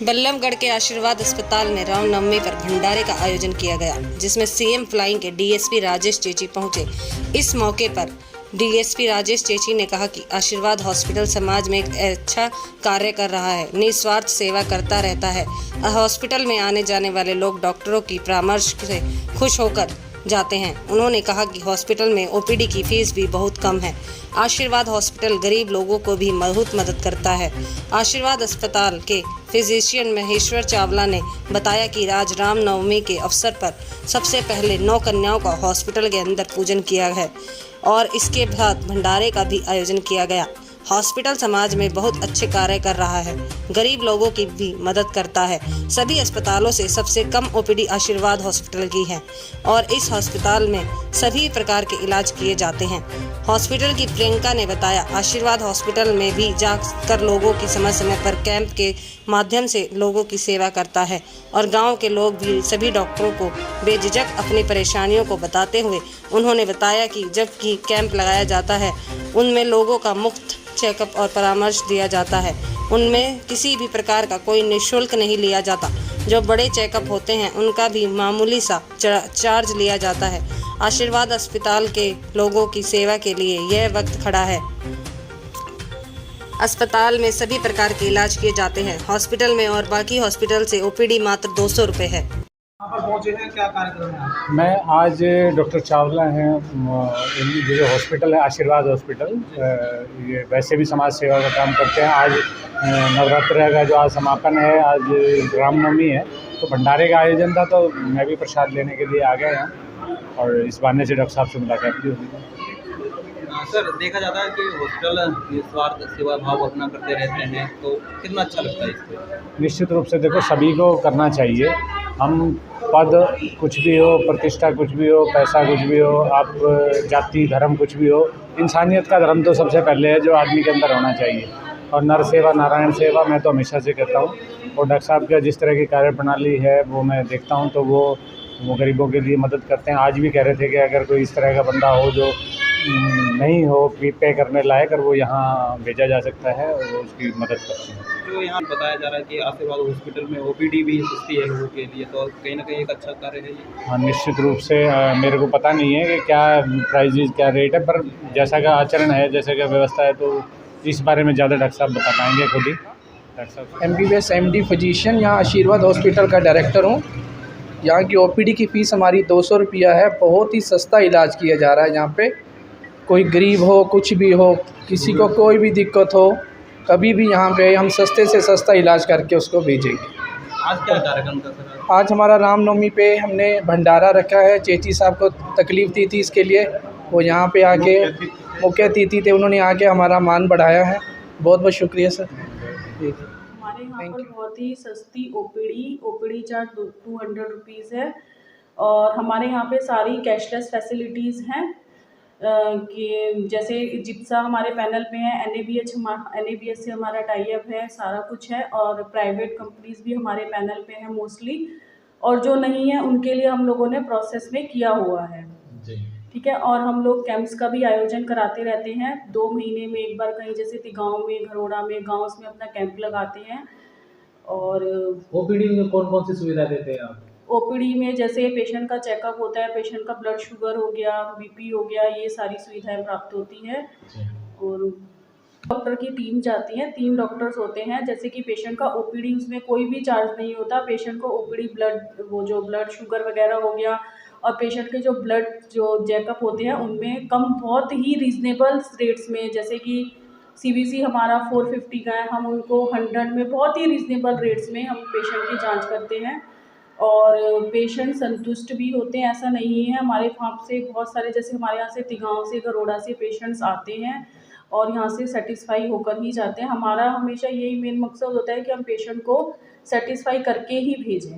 बल्लभगढ़ के आशीर्वाद अस्पताल में रामनवमी पर भंडारे का आयोजन किया गया, जिसमें सीएम फ्लाइंग के डीएसपी राजेश चेची पहुंचे। इस मौके पर डीएसपी राजेश चेची ने कहा कि आशीर्वाद हॉस्पिटल समाज में एक अच्छा कार्य कर रहा है, निस्वार्थ सेवा करता रहता है। हॉस्पिटल में आने जाने वाले लोग डॉक्टरों की परामर्श से खुश होकर जाते हैं। उन्होंने कहा कि हॉस्पिटल में ओपीडी की फीस भी बहुत कम है। आशीर्वाद हॉस्पिटल गरीब लोगों को भी बहुत मदद करता है। आशीर्वाद अस्पताल के फिजिशियन महेश्वर चावला ने बताया कि आज रामनवमी के अवसर पर सबसे पहले 9 कन्याओं का हॉस्पिटल के अंदर पूजन किया है और इसके बाद भंडारे का भी आयोजन किया गया। हॉस्पिटल समाज में बहुत अच्छे कार्य कर रहा है, गरीब लोगों की भी मदद करता है। सभी अस्पतालों से सबसे कम ओपीडी आशीर्वाद हॉस्पिटल की है और इस अस्पताल में सभी प्रकार के इलाज किए जाते हैं। हॉस्पिटल की प्रियंका ने बताया, आशीर्वाद हॉस्पिटल में भी जाकर लोगों की समय समय पर कैंप के माध्यम से लोगों की सेवा करता है और गांव के लोग भी सभी डॉक्टरों को बेझिझक अपनी परेशानियों को बताते हुए उन्होंने बताया कि जब की कैंप लगाया जाता है उनमें लोगों का मुफ्त चेकअप और परामर्श दिया जाता है। उनमें किसी भी प्रकार का कोई निःशुल्क नहीं लिया जाता। जो बड़े चेकअप होते हैं उनका भी मामूली सा चार्ज लिया जाता है। आशीर्वाद अस्पताल के लोगों की सेवा के लिए यह वक्त खड़ा है। अस्पताल में सभी प्रकार के इलाज किए जाते हैं। हॉस्पिटल में और बाकी हॉस्पिटल से ओपीडी मात्र 200 रुपये है। यहाँ पर पहुँचे हैं, क्या कार्यक्रम है? मैं आज डॉक्टर चावला हैं, ये जो हॉस्पिटल है आशीर्वाद हॉस्पिटल, ये वैसे भी समाज सेवा का काम करते हैं। आज नवरात्र का जो आज समापन है, आज रामनवमी है, तो भंडारे का आयोजन था, तो मैं भी प्रसाद लेने के लिए आ गया यहाँ और इस बहाने से डॉक्टर साहब से मुलाकात भी होगी। सर, देखा जाता है कि हॉस्पिटल निस्वार्थ सेवा भाव अपना करते रहते हैं, तो कितना अच्छा लगता है इसको? निश्चित रूप से देखो, सभी को करना चाहिए। हम पद कुछ भी हो, प्रतिष्ठा कुछ भी हो, पैसा कुछ भी हो, आप जाति धर्म कुछ भी हो, इंसानियत का धर्म तो सबसे पहले है जो आदमी के अंदर होना चाहिए। और नर सेवा नारायण सेवा मैं तो हमेशा से करता हूँ और डॉक्टर साहब का जिस तरह की कार्यप्रणाली है वो मैं देखता हूँ, तो वो गरीबों के लिए मदद करते हैं। आज भी कह रहे थे कि अगर कोई इस तरह का बंदा हो जो नहीं हो पे करने लायक, और वो यहाँ भेजा जा सकता है और वो उसकी मदद करते हैं। जो यहाँ बताया जा रहा है कि आशीर्वाद हॉस्पिटल में ओपीडी भी सस्ती है लोगों के लिए, तो कहीं ना कहीं एक अच्छा कार्य है ये। हाँ, निश्चित रूप से मेरे को पता नहीं है कि क्या प्राइजेज क्या रेट है, पर जैसा का आचरण है, जैसा का व्यवस्था है, तो इस बारे में ज़्यादा डॉक्टर साहब बता पाएंगे खुद ही। डॉक्टर साहब MBBS MD फिजिशियन, यहाँ आशीर्वाद हॉस्पिटल का डायरेक्टर हूँ। यहाँ की ओपीडी की फ़ीस हमारी 200 रुपया है। बहुत ही सस्ता इलाज किया जा रहा है यहाँ पे। कोई गरीब हो, कुछ भी हो, किसी को कोई भी दिक्कत हो, कभी भी यहाँ पे हम सस्ते से सस्ता इलाज करके उसको भेजेंगे। आज क्या कार्यक्रम था सर? आज हमारा रामनवमी पे हमने भंडारा रखा है। चेची साहब को तकलीफ़ थी इसके लिए वो यहाँ पे आके मुख्य अतिथि थे, उन्होंने आके हमारा मान बढ़ाया है। बहुत बहुत शुक्रिया सर। हमारे यहाँ पर बहुत ही सस्ती ओपीडी चार्ज 200 रुपीज़ है और हमारे यहाँ पे सारी कैशलेस फैसिलिटीज़ हैं कि जैसे जिप्सा हमारे पैनल में है, NABH से हमारा टाई अप है, सारा कुछ है और प्राइवेट कंपनीज भी हमारे पैनल पे है मोस्टली, और जो नहीं है उनके लिए हम लोगों ने प्रोसेस में किया हुआ है। ठीक है। और हम लोग कैंप्स का भी आयोजन कराते रहते हैं। 2 महीने में एक बार कहीं जैसे गाँव में, घरोड़ा में, गाँव में अपना कैंप लगाते हैं। और ओपीडी में कौन कौन सी सुविधा देते हैं आप? ओपीडी में जैसे पेशेंट का चेकअप होता है, पेशेंट का ब्लड शुगर हो गया, BP हो गया, ये सारी सुविधाएं प्राप्त होती है। और डॉक्टर की टीम जाती है, 3 डॉक्टर्स होते हैं। जैसे कि पेशेंट का ओपीडी, उसमें कोई भी चार्ज नहीं होता। पेशेंट को ओपीडी ब्लड शुगर वगैरह हो गया और पेशेंट के जो चेकअप होते हैं उनमें बहुत ही रीज़नेबल रेट्स में, जैसे कि CBC हमारा 450 का है, हम उनको 100 में बहुत ही रीज़नेबल रेट्स में हम पेशेंट की जांच करते हैं और पेशेंट संतुष्ट भी होते हैं। ऐसा नहीं है, हमारे वहाँ से बहुत सारे, जैसे हमारे यहाँ से गाँव से, घरोड़ा से पेशेंट्स आते हैं और यहाँ से सेटिस्फाई होकर ही जाते हैं। हमारा हमेशा यही मेन मकसद होता है कि हम पेशेंट को सेटिस्फाई करके ही भेजें।